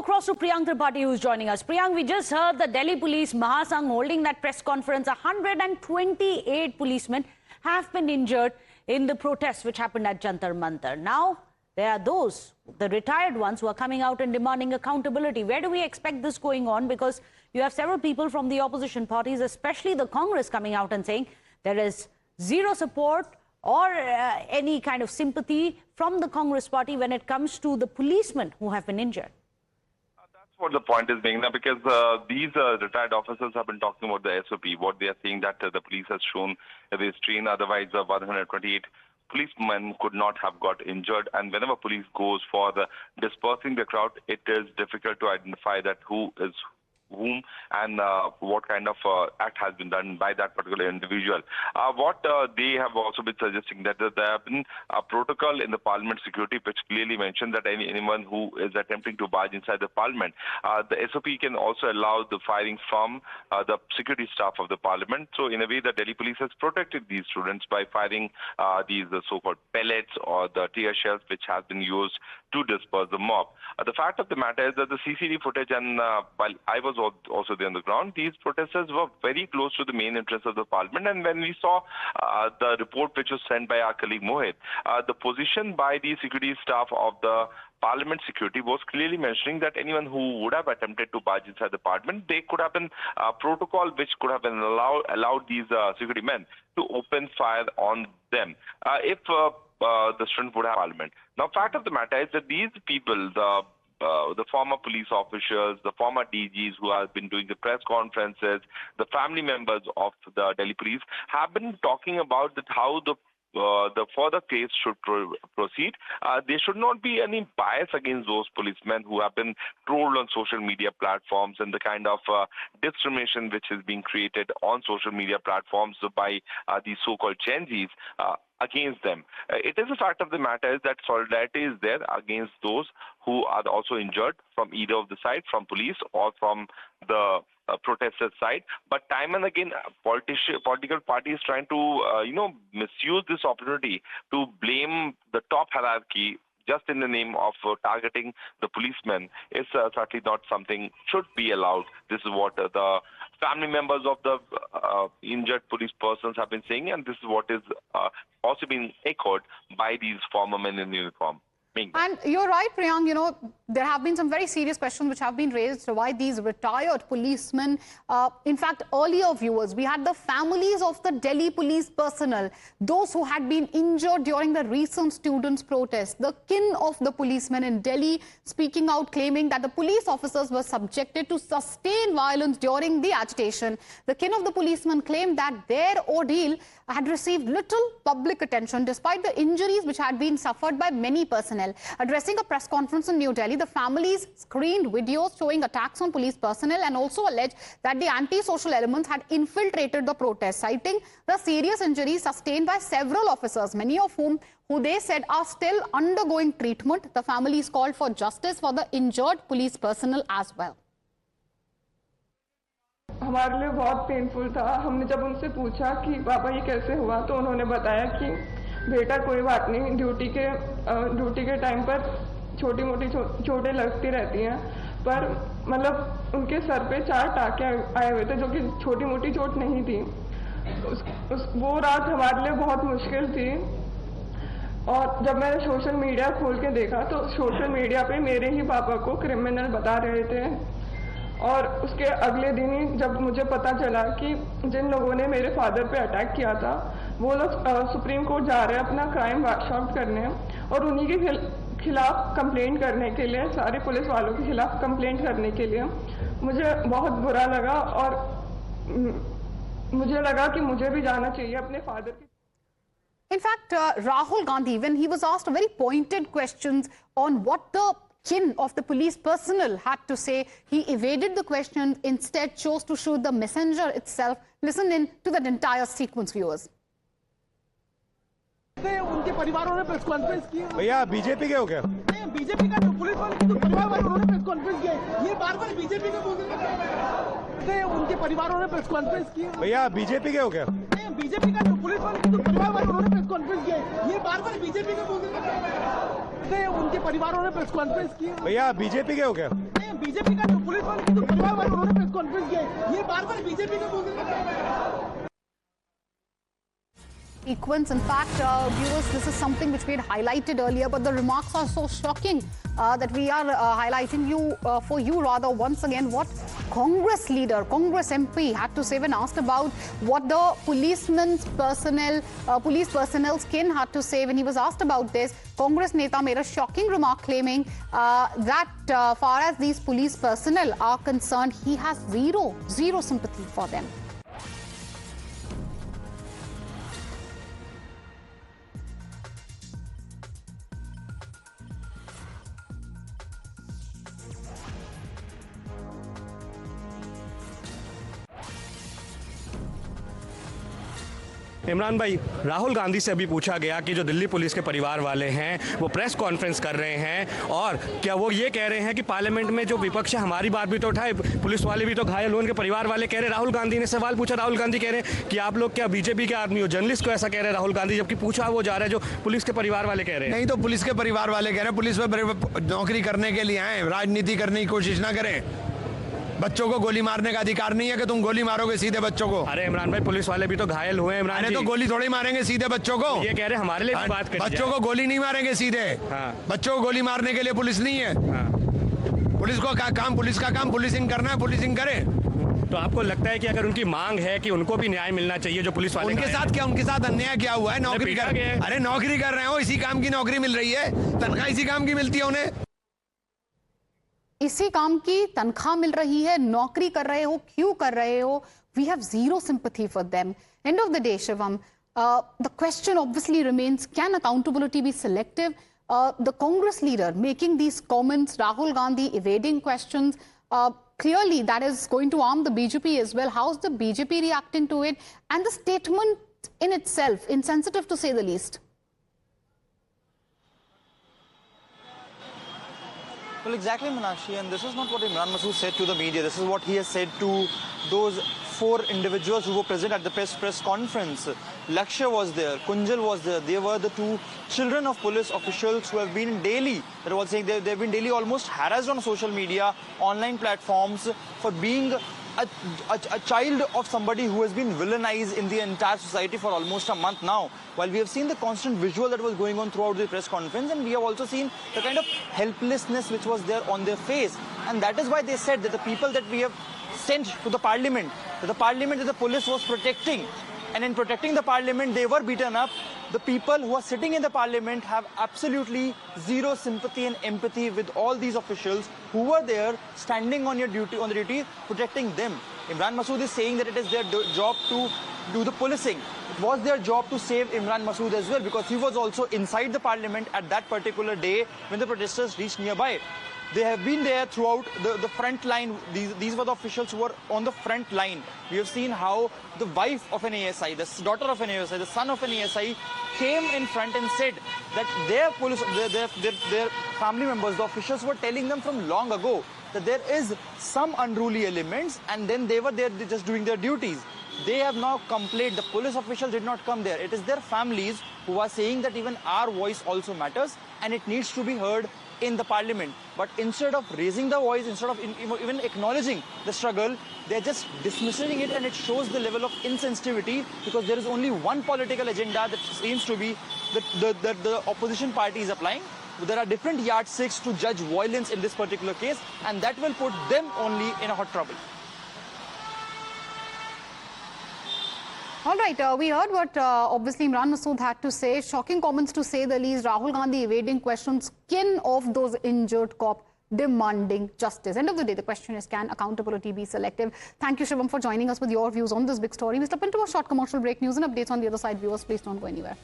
across to Priyank Tripathi, who's joining us. Priyank, we just heard the Delhi police, Mahasangh, holding that press conference. 128 policemen have been injured in the protests which happened at Jantar Mantar. Now, there are those, the retired ones, who are coming out and demanding accountability. Where do we expect this going on? Because you have several people from the opposition parties, especially the Congress, coming out and saying there is zero support or any kind of sympathy from the Congress party when it comes to the policemen who have been injured. That's what the point is being now, because these retired officers have been talking about the SOP, what they are saying that the police has shown restraint, otherwise 128 policemen could not have got injured. And whenever police goes for dispersing the crowd, it is difficult to identify that who is whom and what kind of act has been done by that particular individual. What they have also been suggesting that there have been a protocol in the parliament security which clearly mentioned that anyone who is attempting to barge inside the parliament, the SOP can also allow the firing from the security staff of the parliament. So in a way, the Delhi police has protected these students by firing these so-called pellets or the tear shells which have been used to disperse the mob. The fact of the matter is that the CCTV footage, and while I was also there on the ground, these protesters were very close to the main entrance of the parliament. And when we saw the report which was sent by our colleague Mohit, the position by the security staff of the Parliament security was clearly mentioning that anyone who would have attempted to barge inside the parliament, they could have been a protocol which could have been allowed these security men to open fire on them if the students would have parliament. Now, fact of the matter is that these people, the former police officers, the former DGs who have been doing the press conferences, the family members of the Delhi police have been talking about that how the further case should proceed. There should not be any bias against those policemen who have been trolled on social media platforms and the kind of discrimination which is being created on social media platforms by these so-called Gen Zs against them. It is a fact of the matter is that solidarity is there against those who are also injured from either of the side, from police or from the protesters' side. But time and again, political parties trying to, misuse this opportunity to blame the top hierarchy just in the name of targeting the policemen is certainly not something should be allowed. This is what the family members of the injured police persons have been saying, and this is what is also being echoed by these former men in uniform. And you're right, Priyank, there have been some very serious questions which have been raised why these retired policemen, in fact, earlier viewers, we had the families of the Delhi police personnel, those who had been injured during the recent students' protest, the kin of the policemen in Delhi speaking out, claiming that the police officers were subjected to sustained violence during the agitation. The kin of the policemen claimed that their ordeal had received little public attention despite the injuries which had been suffered by many personnel. Addressing a press conference in New Delhi, the families screened videos showing attacks on police personnel and also alleged that the anti-social elements had infiltrated the protest, citing the serious injuries sustained by several officers, many of whom they said are still undergoing treatment. The families called for justice for the injured police personnel as well. हमारे लिए बहुत painful था। हमने जब उनसे पूछा कि पापा ये कैसे हुआ, तो उन्होंने बताया कि बेटा कोई बात नहीं, ड्यूटी के टाइम पर छोटी मोटी चोटें लगती रहती हैं, पर मतलब उनके सर पे 4 टाँके आए हुए थे जो कि छोटी मोटी चोट नहीं थी। वो रात हमारे लिए बहुत मुश्किल थी। और जब मैंने सोशल मीडिया खोल के देखा तो सोशल मीडिया पे मेरे ही पापा को क्रिमिनल बता रहे थे। और उसके अगले दिन ही जब मुझे पता चला कि जिन लोगों ने मेरे फादर पे अटैक किया था वो लोग सुप्रीम कोर्ट जा रहे हैं अपना क्राइम वॉशआउट करने और उन्हीं के खिलाफ कंप्लेंट करने के लिए, सारे पुलिस वालों के खिलाफ कंप्लेंट करने के लिए मुझे बहुत बुरा लगा और मुझे लगा कि मुझे भी जाना चाहिए अपने फादर के। In fact, Rahul Gandhi, when he was asked very pointed questions on what the kin of the police personnel had to say, he evaded the question, instead chose to shoot the messenger itself. Listen in to that entire sequence, viewers. उनके परिवारों ने press conference की। भैया BJP के हो क्या? BJP का police वाले की परिवार वाले उन्होंने प्रेस कॉन्फ्रेंस किया। ये बार-बार बीजेपी के बोल रहे हैं। उनके परिवारों ने प्रेस कॉन्फ्रेंस की। भैया बीजेपी के हो क्या? बीजेपी का पुलिस वाले की परिवार वाले उन्होंने प्रेस कॉन्फ्रेंस किया। ये बार-बार बीजेपी के बोल रहे हैं। उनके परिवारों ने प्रेस कॉन्फ्रेंस की। भैया बीजेपी के हो क्या? बीजेपी का पुलिस वाले की तो परिवार वाले उन्होंने प्रेस कॉन्फ्रेंस किया है, ये बार-बार बीजेपी का बोल रहे हैं। Sequence. In fact, viewers, this is something which we had highlighted earlier, but the remarks are so shocking that we are highlighting for you rather once again what Congress leader, Congress MP had to say when asked about what the police personnel's kin had to say when he was asked about this. Congress Neta made a shocking remark claiming that far as these police personnel are concerned, he has zero sympathy for them. Imran भाई, राहुल गांधी से अभी पूछा गया कि जो Delhi police के परिवार वाले हैं वो प्रेस कॉन्फ्रेंस कर रहे हैं और क्या वो ये कह रहे हैं कि पार्लियामेंट में जो विपक्ष है हमारी बात भी तो उठाए, पुलिस वाले भी तो घायल हुए, उनके परिवार वाले कह रहे हैं। राहुल गांधी ने सवाल पूछा, राहुल गांधी कह रहे हैं कि आप लोग क्या बीजेपी के आदमी हो? जर्नलिस्ट को ऐसा कह रहे हैं राहुल गांधी, जबकि पूछा वो जा रहा है जो पुलिस के परिवार वाले कह रहे हैं। नहीं तो पुलिस के परिवार वाले कह रहे हैं पुलिस में नौकरी करने के लिए आए, राजनीति करने की कोशिश ना करें। बच्चों को गोली मारने का अधिकार नहीं है कि तुम गोली मारोगे सीधे बच्चों को। अरे इमरान भाई, पुलिस वाले भी तो घायल हुए हैं इमरान जी। तो गोली थोड़ी मारेंगे सीधे बच्चों को। ये कह रहे हैं हमारे लिए भी बात करिए। बच्चों को गोली नहीं मारेंगे सीधे। बच्चों को गोली मारने के लिए पुलिस नहीं है। पुलिस का काम पुलिसिंग करना है, पुलिसिंग करे। तो आपको लगता है कि अगर उनकी मांग है कि उनको भी न्याय मिलना चाहिए जो पुलिस वाले, उनके साथ अन्याय क्या हुआ है? नौकरी कर रहे हो, इसी काम की नौकरी मिल रही है, तनख्वाह इसी काम की मिलती है उन्हें। इसी काम की तनख्वाह मिल रही है, नौकरी कर रहे हो, क्यों कर रहे हो? We have zero sympathy for them. End of the day, Shivam, the question obviously remains, can accountability be selective? The Congress leader making these comments, Rahul Gandhi evading questions, clearly that is going to arm the BJP as well. How's the BJP reacting to it? And the statement in itself, insensitive to say the least. Well, exactly, Manashi, and this is not what Imran Masood said to the media. This is what he has said to those 4 individuals who were present at the press conference. Lakshya was there, Kunjal was there. They were the 2 children of police officials who have been daily, they were saying they've been daily almost harassed on social media, online platforms for being a child of somebody who has been villainized in the entire society for almost a month now. While we have seen the constant visual that was going on throughout the press conference, and we have also seen the kind of helplessness which was there on their face. And that is why they said that the people that we have sent to the parliament, that the police was protecting, and in protecting the parliament, they were beaten up. The people who are sitting in the parliament have absolutely zero sympathy and empathy with all these officials who were there standing on the duty, protecting them. Imran Masood is saying that it is their job to do the policing. It was their job to save Imran Masood as well, because he was also inside the parliament at that particular day when the protesters reached nearby. They have been there throughout the front line. These were the officials who were on the front line. We have seen how the wife of an ASI, the daughter of an ASI, the son of an ASI came in front and said that their family members, the officials, were telling them from long ago that there is some unruly elements, and then they were there just doing their duties. They have now complained. The police officials did not come there. It is their families who are saying that even our voice also matters and it needs to be heard in the parliament. But instead of raising the voice, instead of even acknowledging the struggle, they're just dismissing it, and it shows the level of insensitivity, because there is only one political agenda that seems to be that the opposition party is applying. There are different yardsticks to judge violence in this particular case, and that will put them only in a hot trouble. All right, we heard what obviously Imran Masood had to say. Shocking comments to say the least. Rahul Gandhi evading questions, kin of those injured cop demanding justice. End of the day, the question is, can accountability be selective? Thank you, Shivam, for joining us with your views on this big story. We step into a short commercial break. News and updates on the other side. Viewers, please don't go anywhere.